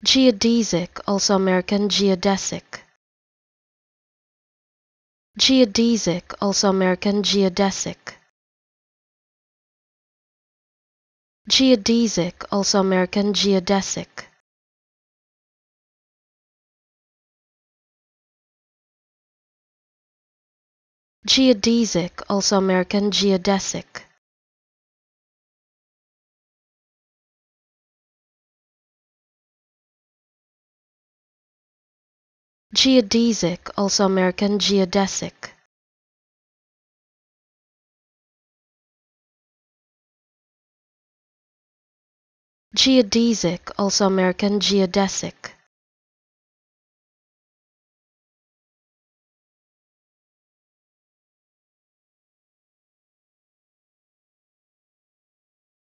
Geodesic, also American geodesic. Geodesic, also American geodesic. Geodesic, also American geodesic. Geodesic, also American geodesic. Geodesic, also American geodesic. Geodesic, also American geodesic.